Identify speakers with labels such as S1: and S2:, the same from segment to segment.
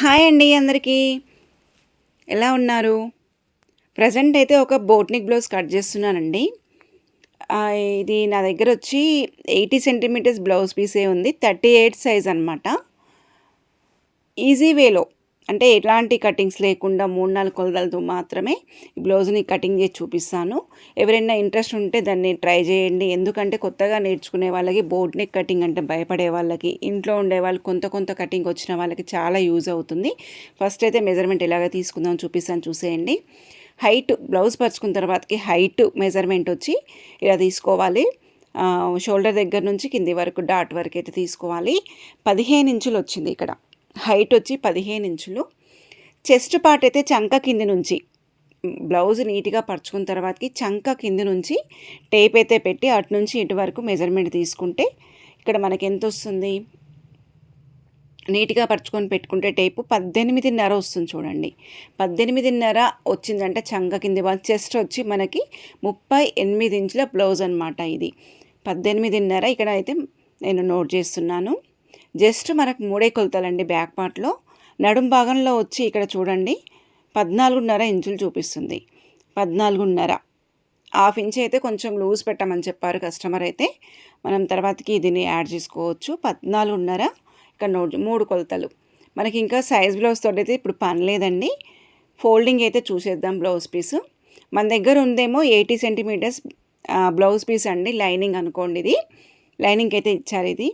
S1: Hi అండి అందరికీ. ఎలా ఉన్నారు? ప్రెజెంట్ అయితే ఒక బోట్ నెక్ బ్లౌజ్ కట్ చేస్తున్నానండి. ఇది నా దగ్గరొచ్చి 80 సెంటీమీటర్స్ బ్లౌజ్ పీసే ఉంది. 38 సైజ్ అనమాట. ఈజీ వేలో అంటే ఎలాంటి కటింగ్స్ లేకుండా 3, 4 కొలతలతో మాత్రమే ఈ బ్లౌజ్‌ని కటింగ్ చేసి చూపిస్తాను. ఎవరైనా ఇంట్రెస్ట్ ఉంటే దాన్ని ట్రై చేయండి. ఎందుకంటే కొత్తగా నేర్చుకునే వాళ్ళకి బోట్ నెక్ కటింగ్ అంటే భయపడే వాళ్ళకి, ఇంట్లో ఉండేవాళ్ళు కొంత కటింగ్ వచ్చిన వాళ్ళకి చాలా యూజ్ అవుతుంది. ఫస్ట్ అయితే మెజర్మెంట్ ఎలాగ తీసుకుందాం చూపిస్తాను, చూసేయండి. హైట్ బ్లౌజ్ పరుచుకున్న తర్వాతకి హైట్ మెజర్మెంట్ వచ్చి ఇలా తీసుకోవాలి. షోల్డర్ దగ్గర నుంచి కింది వరకు డాట్ వరకు అయితే తీసుకోవాలి. 15 ఇంచులు వచ్చింది ఇక్కడ. హైట్ వచ్చి 15 ఇంచులు. చెస్ట్ పార్ట్ అయితే చంక కింది నుంచి బ్లౌజ్ నీట్గా పరుచుకున్న తర్వాతకి చంక కింది నుంచి టేప్ అయితే పెట్టి అటు నుంచి ఇటు వరకు మెజర్మెంట్ తీసుకుంటే ఇక్కడ మనకి ఎంత వస్తుంది, నీట్గా పరుచుకొని పెట్టుకుంటే టేపు 18.5 వస్తుంది చూడండి. 18.5 వచ్చిందంటే చంక కింది చెస్ట్ వచ్చి మనకి 38 ఇంచుల బ్లౌజ్ అనమాట. ఇది 18.5 ఇక్కడ అయితే నేను నోట్ చేస్తున్నాను. జస్ట్ మనకు 3 కొలతలండి. బ్యాక్ పార్ట్లో నడుం భాగంలో వచ్చి ఇక్కడ చూడండి 14.5 ఇంచులు చూపిస్తుంది. 14.5 హాఫ్ ఇంచ్ అయితే కొంచెం లూజ్ పెట్టమని చెప్పారు కస్టమర్. అయితే మనం తర్వాతకి దీన్ని యాడ్ చేసుకోవచ్చు. 14.5 ఇక్కడ నోట్ 3 కొలతలు. మనకి ఇంకా సైజ్ బ్లౌజ్ తోటి అయితే ఇప్పుడు పని లేదండి. ఫోల్డింగ్ అయితే చూసేద్దాం. బ్లౌజ్ పీసు మన దగ్గర ఉందేమో 80 సెంటీమీటర్స్ బ్లౌజ్ పీస్ అండి. లైనింగ్ అనుకోండి, ఇది లైనింగ్ అయితే ఇచ్చారు. ఇది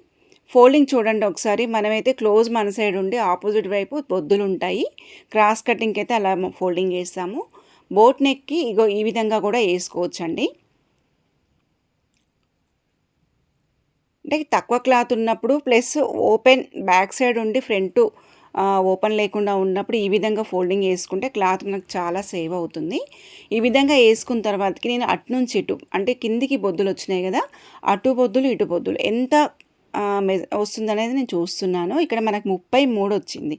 S1: ఫోల్డింగ్ చూడండి ఒకసారి. మనమైతే క్లోజ్ మన సైడ్ ఉండి ఆపోజిట్ వైపు బొద్దులు ఉంటాయి. క్రాస్ కటింగ్కి అయితే అలా ఫోల్డింగ్ వేస్తాము. బోట్ నెక్కి ఇగో ఈ విధంగా కూడా వేసుకోవచ్చండి. అంటే తక్కువ క్లాత్ ఉన్నప్పుడు ప్లస్ ఓపెన్ బ్యాక్ సైడ్ ఉండి ఫ్రంట్ ఓపెన్ లేకుండా ఉన్నప్పుడు ఈ విధంగా ఫోల్డింగ్ వేసుకుంటే క్లాత్ మనకు చాలా సేవ్ అవుతుంది. ఈ విధంగా వేసుకున్న తర్వాతకి నేను అటు నుంచి ఇటు అంటే కిందికి బొద్దులు వచ్చినాయి కదా, అటు బొద్దులు ఇటు బొద్దులు ఎంత వస్తుందనేది నేను చూస్తున్నాను. ఇక్కడ మనకు 33 వచ్చింది.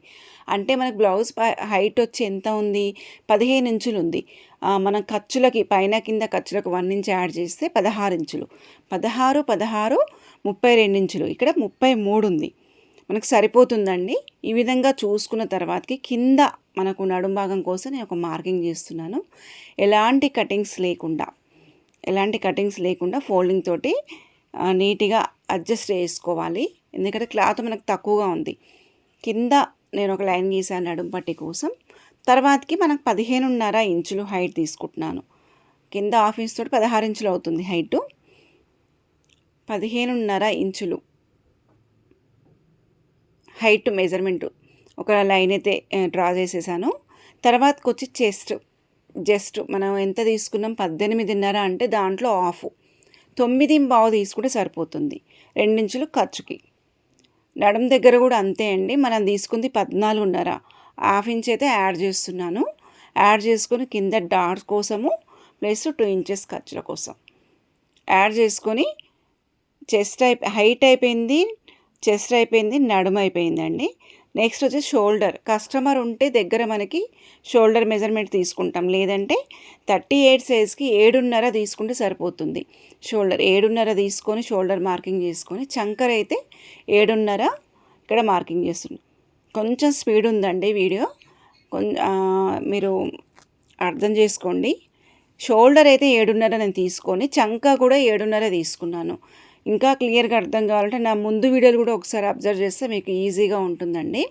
S1: అంటే మనకు బ్లౌజ్ హైట్ వచ్చి ఎంత ఉంది, 15 ఇంచులు ఉంది. మన ఖర్చులకి పైన కింద ఖర్చులకు 1 ఇంచ్ యాడ్ చేస్తే 16 ఇంచులు. 16, 32 ఇంచులు. ఇక్కడ 33 ఉంది. మనకు సరిపోతుందండి. ఈ విధంగా చూసుకున్న తర్వాతకి కింద మనకు నడుం భాగం కోసం నేను ఒక మార్కింగ్ చేస్తున్నాను. ఎలాంటి కటింగ్స్ లేకుండా ఫోల్డింగ్ తోటి నీట్గా అడ్జస్ట్ చేసుకోవాలి. ఎందుకంటే క్లాత్ మనకు తక్కువగా ఉంది. కింద నేను ఒక లైన్ గీసాను నడుం పట్టి కోసం. తర్వాతకి మనకు 15.5 ఇంచులు హైట్ తీసుకుంటున్నాను. కింద హాఫ్ ఇంచ్ తోటి 16 ఇంచులు అవుతుంది హైటు. 15.5 ఇంచులు హైట్ మెజర్మెంట్ ఒక లైన్ అయితే డ్రా చేసేసాను. తర్వాతకి వచ్చి జస్ట్ మనం ఎంత తీసుకున్నాం 18.5 అంటే దాంట్లో హాఫ్ 9.5 తీసుకుంటే సరిపోతుంది. 2 ఇంచులు ఖర్చుకి. నడుం దగ్గర కూడా అంతే అండి. మనం తీసుకుంది 14.5, హాఫ్ ఇంచ్ అయితే యాడ్ చేస్తున్నాను. యాడ్ చేసుకొని కింద డాట్స్ కోసము ప్లస్ 2 ఇంచెస్ ఖర్చుల కోసం యాడ్ చేసుకొని హైట్ అయిపోయింది, చెస్ట్ అయిపోయింది, నడుము అయిపోయిందండి. నెక్స్ట్ వచ్చి షోల్డర్. కస్టమర్ ఉంటే దగ్గర మనకి షోల్డర్ మెజర్మెంట్ తీసుకుంటాం. లేదంటే 38 సైజ్కి 7.5 తీసుకుంటే సరిపోతుంది. షోల్డర్ 7.5 తీసుకొని షోల్డర్ మార్కింగ్ చేసుకొని చంకర్ అయితే 7.5 ఇక్కడ మార్కింగ్ చేస్తుంది. కొంచెం స్పీడ్ ఉందండి వీడియో, మీరు అర్థం చేసుకోండి. షోల్డర్ అయితే 7.5 నేను తీసుకొని చంక కూడా 7.5 తీసుకున్నాను. ఇంకా క్లియర్గా అర్థం కావాలంటే నా ముందు వీడియోలు కూడా ఒకసారి అబ్జర్వ్ చేస్తే మీకు ఈజీగా ఉంటుందండి.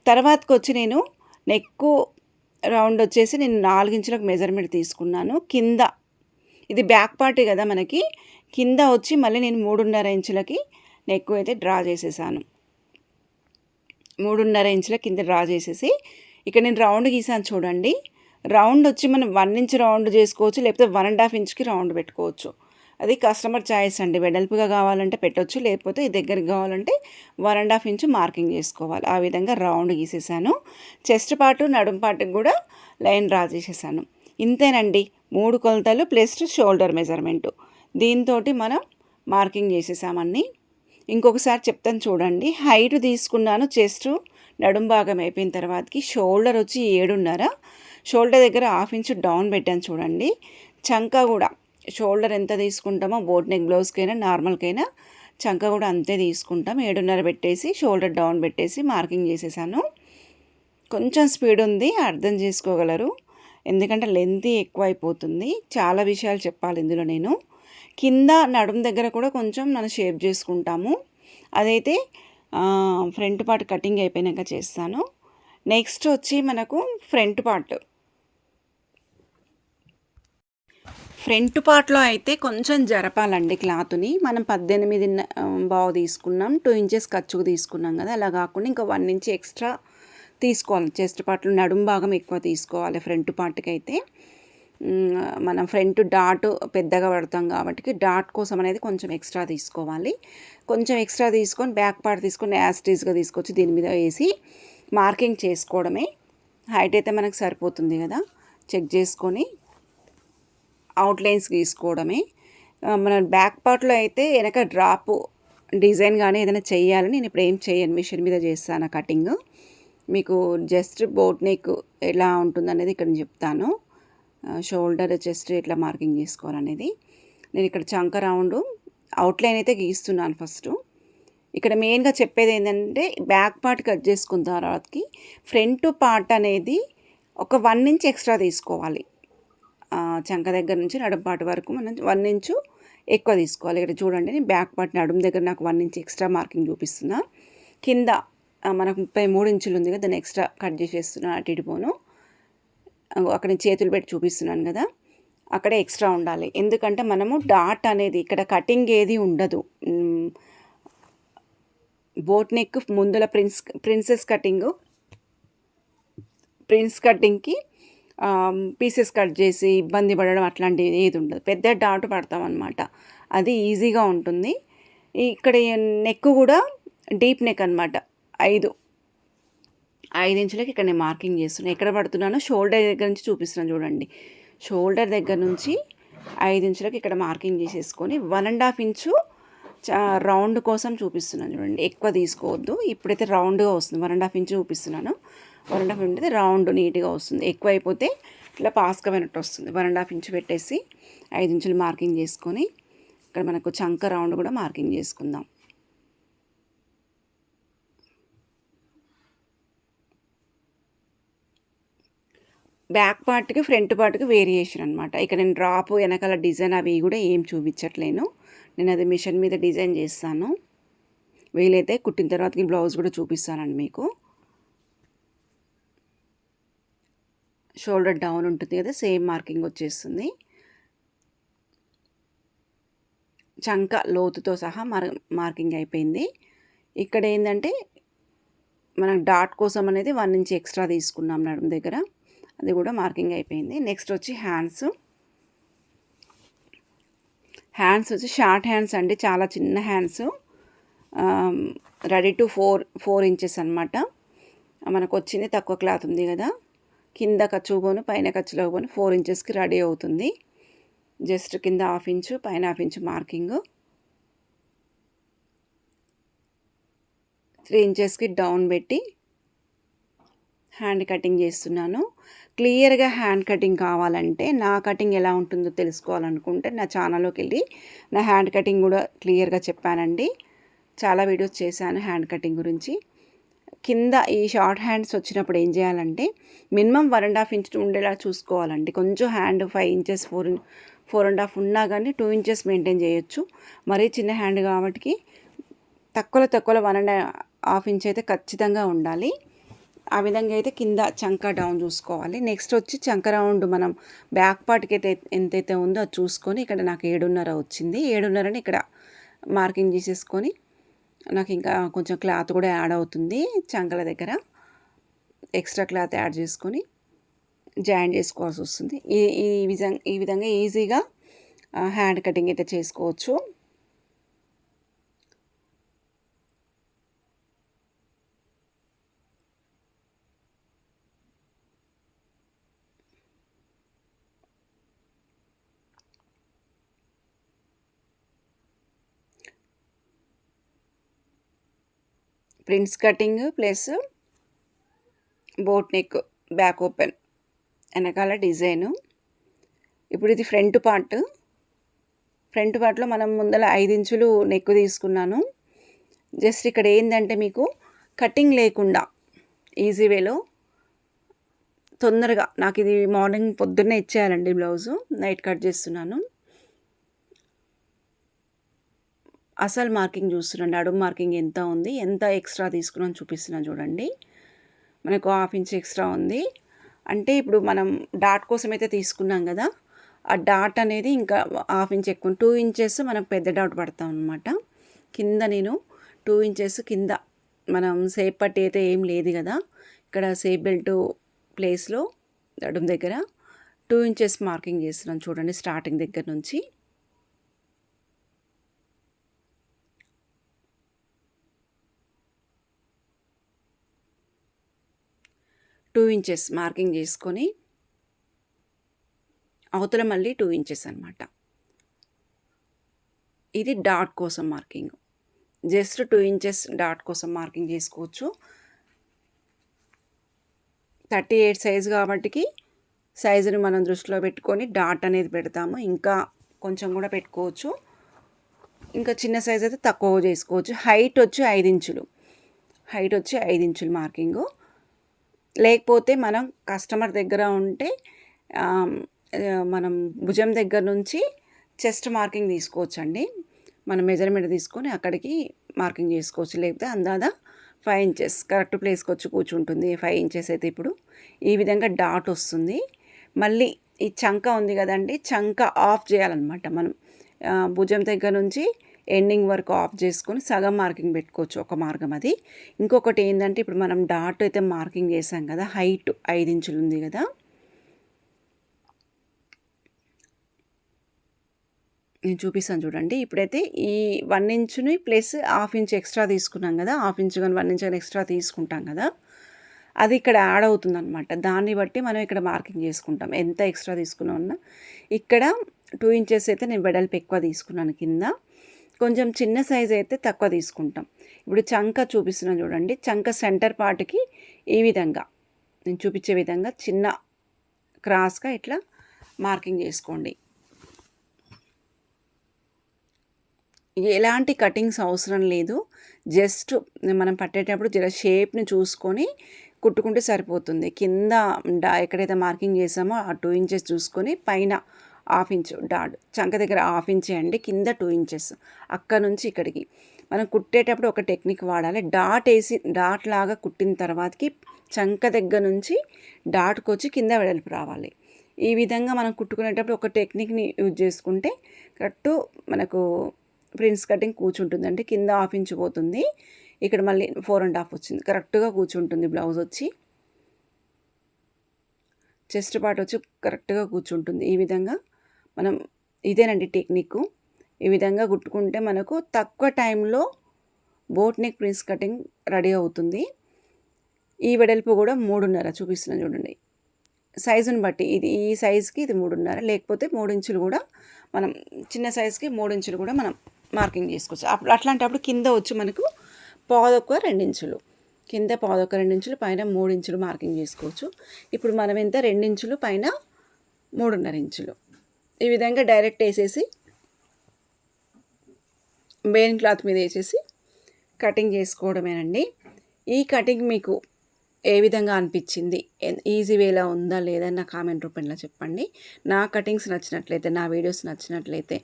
S1: తర్వాతకి వచ్చి నేను నెక్ రౌండ్ వచ్చేసి నేను 4 ఇంచులకు మెజర్మెంట్ తీసుకున్నాను. కింద ఇది బ్యాక్ పార్టీ కదా మనకి, కింద వచ్చి మళ్ళీ నేను 3.5 ఇంచులకి నెక్ అయితే డ్రా చేసేసాను. 3.5 ఇంచుల కింద డ్రా చేసేసి ఇక్కడ నేను రౌండ్ గీసాను చూడండి. రౌండ్ వచ్చి మనం 1 ఇంచ్ రౌండ్ చేసుకోవచ్చు, లేకపోతే 1.5 ఇంచ్కి రౌండ్ పెట్టుకోవచ్చు. అది కస్టమర్ చాయిస్ అండి. వెడల్పుగా కావాలంటే పెట్టవచ్చు, లేకపోతే దగ్గరికి కావాలంటే 1.5 ఇంచ్ మార్కింగ్ చేసుకోవాలి. ఆ విధంగా రౌండ్ గీసేసాను. చెస్ట్ పార్టు నడుం పార్టుకి కూడా లైన్ డ్రా చేసేసాను. ఇంతేనండి. 3 కొలతలు ప్లస్ షోల్డర్ మెజర్మెంటు. దీంతో మనం మార్కింగ్ చేసేసామని. ఇంకొకసారి చెప్తాను చూడండి. హైట్ తీసుకున్నాను. చెస్ట్ నడుం భాగం అయిపోయిన తర్వాతకి షోల్డర్ వచ్చి 7.5. షోల్డర్ దగ్గర హాఫ్ ఇంచ్ డౌన్ పెట్టాను చూడండి. చంక కూడా షోల్డర్ ఎంత తీసుకుంటామో బోట్ నెక్ బ్లౌజ్కైనా నార్మల్కైనా చంక కూడా అంతే తీసుకుంటాం. 7.5 పెట్టేసి షోల్డర్ డౌన్ పెట్టేసి మార్కింగ్ చేసేసాను. కొంచెం స్పీడ్ ఉంది, అర్థం చేసుకోగలరు. ఎందుకంటే లెంత్ ఎక్కువ అయిపోతుంది. చాలా విషయాలు చెప్పాలి ఇందులో నేను. కింద నడుము దగ్గర కూడా కొంచెం మనం షేప్ చేసుకుంటాము. అదైతే ఫ్రంట్ పార్ట్ కటింగ్ అయిపోయినాక చేస్తాను. నెక్స్ట్ వచ్చి మనకు ఫ్రంట్ పార్ట్లో అయితే కొంచెం జరపాలండి క్లాత్ని. మనం 18 బావు తీసుకున్నాం, 2 ఇంచెస్ ఖర్చుకు తీసుకున్నాం కదా, అలా కాకుండా ఇంకా 1 ఇంచ్ ఎక్స్ట్రా తీసుకోవాలి. చెస్ట్ పార్ట్లో నడుము భాగం ఎక్కువ తీసుకోవాలి. ఫ్రంట్ పార్ట్కి అయితే మనం ఫ్రంట్ డాట్ పెద్దగా పడతాం కాబట్టి డాట్ కోసం అనేది కొంచెం ఎక్స్ట్రా తీసుకోవాలి. కొంచెం ఎక్స్ట్రా తీసుకొని బ్యాక్ పార్ట్ తీసుకొని యాస్టీస్గా తీసుకొచ్చి దీని మీద వేసి మార్కింగ్ చేసుకోవడమే. హైట్ అయితే మనకు సరిపోతుంది కదా, చెక్ చేసుకొని అవుట్లైన్స్ గీసుకోవడమే. మన బ్యాక్ పార్ట్లో అయితే వెనక డ్రాప్ డిజైన్ కానీ ఏదైనా చేయాలని నేను ఇప్పుడు ఏం చేయను, మిషన్ మీద చేస్తాను కటింగ్. మీకు జస్ట్ బోట్ నెక్ ఎలా ఉంటుందనేది ఇక్కడ చెప్తాను. షోల్డర్ చెస్ట్ ఎట్లా మార్కింగ్ చేసుకోవాలనేది. నేను ఇక్కడ చంక రౌండ్ అవుట్లైన్ అయితే గీస్తున్నాను ఫస్ట్. ఇక్కడ మెయిన్గా చెప్పేది ఏంటంటే బ్యాక్ పార్ట్ కట్ చేసుకున్న తర్వాతకి ఫ్రంట్ పార్ట్ అనేది ఒక 1 ఇంచ్ ఎక్స్ట్రా తీసుకోవాలి. చంక దగ్గర నుంచి నడుము పార్ట్ వరకు మనం 1 ఇంచు ఎక్కువ తీసుకోవాలి. ఇక్కడ చూడండి, నేను బ్యాక్ పార్ట్ నడుము దగ్గర నాకు 1 ఇంచ్ ఎక్స్ట్రా మార్కింగ్ చూపిస్తున్నా. కింద మనకు 33 ఇంచులు ఉంది కదా, దాన్ని ఎక్స్ట్రా కట్ చేసేస్తున్నాను. అటు ఇటు పోను, అక్కడ చేతులు పెట్టి చూపిస్తున్నాను కదా, అక్కడే ఎక్స్ట్రా ఉండాలి. ఎందుకంటే మనము డాట్ అనేది ఇక్కడ కటింగ్ ఏది ఉండదు. బోట్ నెక్ ముందుల ప్రిన్స్ కటింగ్కి పీసెస్ కట్ చేసి ఇబ్బంది పడడం అట్లాంటిది ఏది ఉండదు. పెద్ద డాట్ పడతాం అనమాట, అది ఈజీగా ఉంటుంది. ఇక్కడ నెక్ కూడా డీప్ నెక్ అనమాట. 5 ఇంచులకి ఇక్కడ నేను మార్కింగ్ చేస్తున్నాను. ఎక్కడ పడుతున్నానో షోల్డర్ దగ్గర నుంచి చూపిస్తున్నాను చూడండి. షోల్డర్ దగ్గర నుంచి 5 ఇంచులకి ఇక్కడ మార్కింగ్ చేసేసుకొని 1.5 ఇంచు రౌండ్ కోసం చూపిస్తున్నాను చూడండి. ఎక్కువ తీసుకోవద్దు. ఇప్పుడైతే రౌండ్గా వస్తుంది. 1.5 ఇంచు చూపిస్తున్నాను. 1.5 ఇంచు రౌండ్ నీట్గా వస్తుంది. ఎక్కువ అయిపోతే ఇట్లా పాస్కమైనట్టు వస్తుంది. 1.5 ఇంచు పెట్టేసి 5 ఇంచులు మార్కింగ్ చేసుకొని ఇక్కడ మనకు చంక రౌండ్ కూడా మార్కింగ్ చేసుకుందాం. బ్యాక్ పార్ట్కి ఫ్రంట్ పార్ట్కి వేరియేషన్ అనమాట. ఇక్కడ నేను డ్రాప్ వెనకాల డిజైన్ అవి కూడా ఏం చూపించట్లేను. నేను అది మిషన్ మీద డిజైన్ చేస్తాను. వీలైతే కుట్టిన తర్వాతకి బ్లౌజ్ కూడా చూపిస్తానండి మీకు. షోల్డర్ డౌన్ ఉంటుంది కదా, సేమ్ మార్కింగ్ వచ్చేస్తుంది. చంక లోతుతో సహా మార్కింగ్ అయిపోయింది. ఇక్కడ ఏంటంటే మనం డాట్ కోసం అనేది 1 ఇంచ్ ఎక్స్ట్రా తీసుకున్నాం నడుము దగ్గర, అది కూడా మార్కింగ్ అయిపోయింది. నెక్స్ట్ వచ్చి హ్యాండ్స్ వచ్చి షార్ట్ హ్యాండ్స్ అండి, చాలా చిన్న హ్యాండ్స్. రెడీ టు 4 ఇంచెస్ అనమాట. మనకు వచ్చింది తక్కువ క్లాత్ ఉంది కదా, కింద ఖర్చు పోను పైన ఖర్చులో పోను 4 ఇంచెస్కి రెడీ అవుతుంది. జస్ట్ కింద 1/2 ఇంచు పైన 1/2 ఇంచు మార్కింగ్, 3 ఇంచెస్కి డౌన్ పెట్టి హ్యాండ్ కటింగ్ చేస్తున్నాను. క్లియర్గా హ్యాండ్ కటింగ్ కావాలంటే, నా కటింగ్ ఎలా ఉంటుందో తెలుసుకోవాలనుకుంటే నా ఛానల్లోకి వెళ్ళి నా హ్యాండ్ కటింగ్ కూడా క్లియర్గా చెప్పానండి. చాలా వీడియోస్ చేశాను హ్యాండ్ కటింగ్ గురించి. కింద ఈ షార్ట్ హ్యాండ్స్ వచ్చినప్పుడు ఏం చేయాలంటే మినిమం 1.5 ఇంచ్ ఉండేలా చూసుకోవాలండి. కొంచెం హ్యాండ్ 5 ఇంచెస్ 4.5 ఉన్నా కానీ 2 ఇంచెస్ మెయింటైన్ చేయొచ్చు. మరీ చిన్న హ్యాండ్ కాబట్టి తక్కువలో 1.5 ఇంచ్ అయితే ఖచ్చితంగా ఉండాలి. ఆ విధంగా అయితే కింద చంక డౌన్ చూసుకోవాలి. నెక్స్ట్ వచ్చి చంక రౌండ్ మనం బ్యాక్ పార్ట్కి అయితే ఎంతైతే ఉందో అది చూసుకొని, ఇక్కడ నాకు 7.5 వచ్చింది. 7.5ని ఇక్కడ మార్కింగ్ చేసేసుకొని, నాకు ఇంకా కొంచెం క్లాత్ కూడా యాడ్ అవుతుంది చంకల దగ్గర, ఎక్స్ట్రా క్లాత్ యాడ్ చేసుకొని జాయిన్ చేసుకోవాల్సి వస్తుంది. ఈ విధంగా ఈజీగా హ్యాండ్ కటింగ్ అయితే చేసుకోవచ్చు. Prince cutting plus boat neck back open వెనకాల డిజైను. ఇప్పుడు ఇది ఫ్రంట్ పార్ట్లో మనం ముందర 5 ఇంచులు నెక్ తీసుకున్నాను. జస్ట్ ఇక్కడ ఏంటంటే మీకు కటింగ్ లేకుండా ఈజీ వేలో తొందరగా నాకు ఇది మార్నింగ్ పొద్దున్నే ఇచ్చేయాలండి బ్లౌజు, నైట్ కట్ చేస్తున్నాను. అసలు మార్కింగ్ చూస్తున్నాను, నడుము మార్కింగ్ ఎంత ఉంది, ఎంత ఎక్స్ట్రా తీసుకున్నాను చూపిస్తున్నాను చూడండి. మనకు 1/2 ఇంచ్ ఎక్స్ట్రా ఉంది. అంటే ఇప్పుడు మనం డాట్ కోసం అయితే తీసుకున్నాం కదా, ఆ డాట్ అనేది ఇంకా 1/2 ఇంచ్ ఎక్కువ, 2 ఇంచెస్ మనం పెద్ద డాట్ పడతాం అనమాట. కింద నేను 2 ఇంచెస్ కింద, మనం సేప్ పట్టి అయితే ఏం లేదు కదా, ఇక్కడ సేప్ బెల్ట్ ప్లేస్లో నడుము దగ్గర 2 ఇంచెస్ మార్కింగ్ చేస్తున్నాను చూడండి. స్టార్టింగ్ దగ్గర నుంచి 2 ఇంచెస్ మార్కింగ్ చేసుకొని అవతల మళ్ళీ 2 ఇంచెస్ అనమాట. ఇది డాట్ కోసం మార్కింగ్, జస్ట్ 2 ఇంచెస్ డాట్ కోసం మార్కింగ్ చేసుకోవచ్చు. 38 సైజు కాబట్టికి సైజుని మనం దృష్టిలో పెట్టుకొని డాట్ అనేది పెడతాము. ఇంకా కొంచెం కూడా పెట్టుకోవచ్చు, ఇంకా చిన్న సైజ్ అయితే తక్కువ చేసుకోవచ్చు. హైట్ వచ్చి 5 ఇంచులు, హైట్ వచ్చి 5 ఇంచులు మార్కింగు. లేకపోతే మనం కస్టమర్ దగ్గర ఉంటే మనం భుజం దగ్గర నుంచి చెస్ట్ మార్కింగ్ తీసుకోవచ్చండి. మనం మెజర్మెంట్ తీసుకొని అక్కడికి మార్కింగ్ చేసుకోవచ్చు. లేకపోతే అందాదా 5 ఇంచెస్ కరెక్ట్ ప్లేస్కి వచ్చి కూర్చుంటుంది. 5 ఇంచెస్ అయితే ఇప్పుడు ఈ విధంగా డాట్ వస్తుంది. మళ్ళీ ఈ చంక ఉంది కదండి, చంక ఆఫ్ చేయాలన్నమాట. మనం భుజం దగ్గర నుంచి ఎండింగ్ వరకు ఆఫ్ చేసుకొని సగం మార్కింగ్ పెట్టుకోవచ్చు, ఒక మార్గం అది. ఇంకొకటి ఏంటంటే, ఇప్పుడు మనం డాట్ అయితే మార్కింగ్ చేసాం కదా, హైట్ 5 ఇంచులు ఉంది కదా, నేను చూపిస్తాను చూడండి. ఇప్పుడైతే ఈ 1 ఇంచుని ప్లస్ 1/2 ఇంచ్ ఎక్స్ట్రా తీసుకున్నాం కదా, 1/2 ఇంచ్ కానీ 1 ఇంచ్ కానీ ఎక్స్ట్రా తీసుకుంటాం కదా, అది ఇక్కడ యాడ్ అవుతుంది అనమాట. దాన్ని బట్టి మనం ఇక్కడ మార్కింగ్ చేసుకుంటాం, ఎంత ఎక్స్ట్రా తీసుకున్నామన్నా. ఇక్కడ 2 ఇంచెస్ అయితే నేను వెడల్పు ఎక్కువ తీసుకున్నాను కింద, కొంచెం చిన్న సైజ్ అయితే తక్కువ తీసుకుంటాం. ఇప్పుడు చంక చూపిస్తున్నాను చూడండి. చంక సెంటర్ పార్ట్కి ఈ విధంగా నేను చూపించే విధంగా చిన్న క్రాస్గా ఇట్లా మార్కింగ్ చేసుకోండి. ఎలాంటి కటింగ్స్ అవసరం లేదు, జస్ట్ మనం పట్టేటప్పుడు జర షేప్ని చూసుకొని కుట్టుకుంటే సరిపోతుంది. కింద ఎక్కడైతే మార్కింగ్ చేసామో ఆ 2 ఇంచెస్ చూసుకొని పైన 1/2 ఇంచ్ డాట్, చంక దగ్గర 1/2 ఇంచే అండి, కింద 2 ఇంచెస్. అక్కడ నుంచి ఇక్కడికి మనం కుట్టేటప్పుడు ఒక టెక్నిక్ వాడాలి. డాట్ వేసి డాట్ లాగా కుట్టిన తర్వాతకి చంక దగ్గర నుంచి డాట్కి వచ్చి కింద వెడల్పు రావాలి. ఈ విధంగా మనం కుట్టుకునేటప్పుడు ఒక టెక్నిక్ని యూజ్ చేసుకుంటే కరెక్ట్ మనకు ప్రిన్స్ కటింగ్ కూర్చుంటుందండి. కింద 1/2 ఇంచ్ పోతుంది, ఇక్కడ మళ్ళీ 4.5 వచ్చింది, కరెక్ట్గా కూర్చుంటుంది. బ్లౌజ్ వచ్చి చెస్ట్ పార్ట్ వచ్చి కరెక్ట్గా కూర్చుంటుంది. ఈ విధంగా మనం, ఇదేనండి టెక్నిక్. ఈ విధంగా కుట్టుకుంటే మనకు తక్కువ టైంలో boat neck prince cutting ready అవుతుంది. ఈ వెడల్పు కూడా 3.5 చూపిస్తున్నాను చూడండి, సైజుని బట్టి. ఇది ఈ సైజుకి ఇది 3.5, లేకపోతే 3 ఇంచులు కూడా మనం, చిన్న సైజుకి 3 ఇంచులు కూడా మనం మార్కింగ్ చేసుకోవచ్చు. అట్లాంటప్పుడు కింద వచ్చి మనకు 1.25 ఇంచులు, కింద 1.25 ఇంచులు, పైన 3 ఇంచులు మార్కింగ్ చేసుకోవచ్చు. ఇప్పుడు మనం ఎంత 2 ఇంచులు, పైన 3.5 ఇంచులు, ఈ విధంగా డైరెక్ట్ వేసేసి మెయిన్ క్లాత్ మీద వేసేసి కటింగ్ చేసుకోవడమేనండి. ఈ కటింగ్ మీకు ఏ విధంగా అనిపించింది, ఈజీ వేలా ఉందా లేదా నా కామెంట్ రూపంలో చెప్పండి. నా కటింగ్స్ నచ్చినట్లయితే, నా వీడియోస్ నచ్చినట్లయితే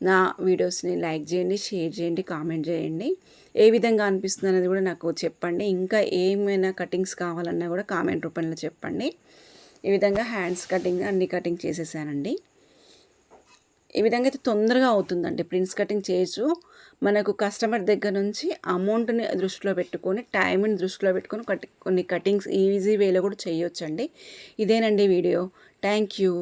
S1: నా వీడియోస్ని లైక్ చేయండి, షేర్ చేయండి, కామెంట్ చేయండి. ఏ విధంగా అనిపిస్తుంది అనేది కూడా నాకు చెప్పండి. ఇంకా ఏమైనా కటింగ్స్ కావాలన్నా కూడా కామెంట్ రూపంలో చెప్పండి. ఈ విధంగా హ్యాండ్స్ కటింగ్ అన్ని కటింగ్ చేసేసానండి. ఈ విధంగా అయితే తొందరగా అవుతుందండి ప్రిన్స్ కటింగ్ చేయొచ్చు. మనకు కస్టమర్ దగ్గర నుంచి అమౌంట్ని దృష్టిలో పెట్టుకొని, టైంని దృష్టిలో పెట్టుకొని కొన్ని కటింగ్స్ ఈజీ వేలో కూడా చేయొచ్చండి. ఇదేనండి వీడియో. Thank you.